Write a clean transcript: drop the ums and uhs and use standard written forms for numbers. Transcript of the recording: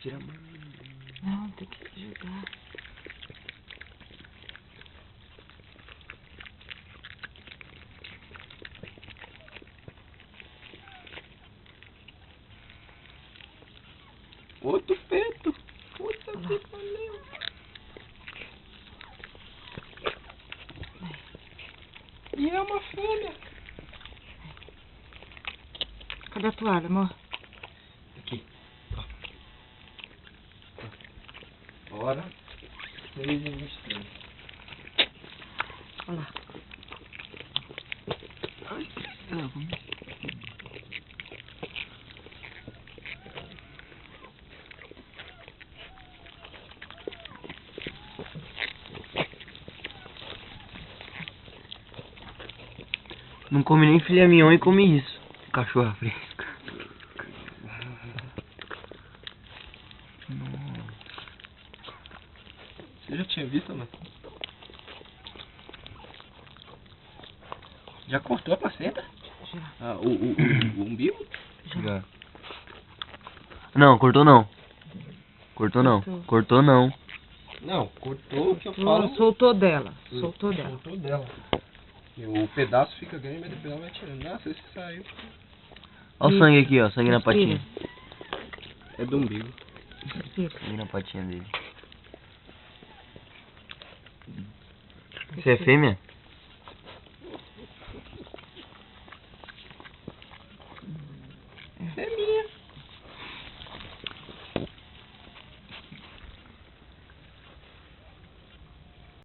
Tira a mão. Não, tem que jogar. Outro feto. Puta que pariu. E é uma fêmea. Cadê a toalha, amor? Aqui. Ó. Hora 6h23. Olha lá. Ai, caramba. Não come nem filé mignon e come isso. Cachorra fresca. Você já tinha visto, mano? Já cortou a placenta? Já. Ah, o umbigo? Já. Não, cortou não. Cortou não. Cortou. Cortou não. Não, cortou o que eu falo. Soltou dela. Soltou dela. Soltou dela. E o pedaço fica grande, mas depois ela vai tirando. Nossa, esse saiu. Olha o sangue aqui, ó. Sangue na Respira. patinha. É do umbigo. Respira. Sangue na patinha dele. Você é fêmea?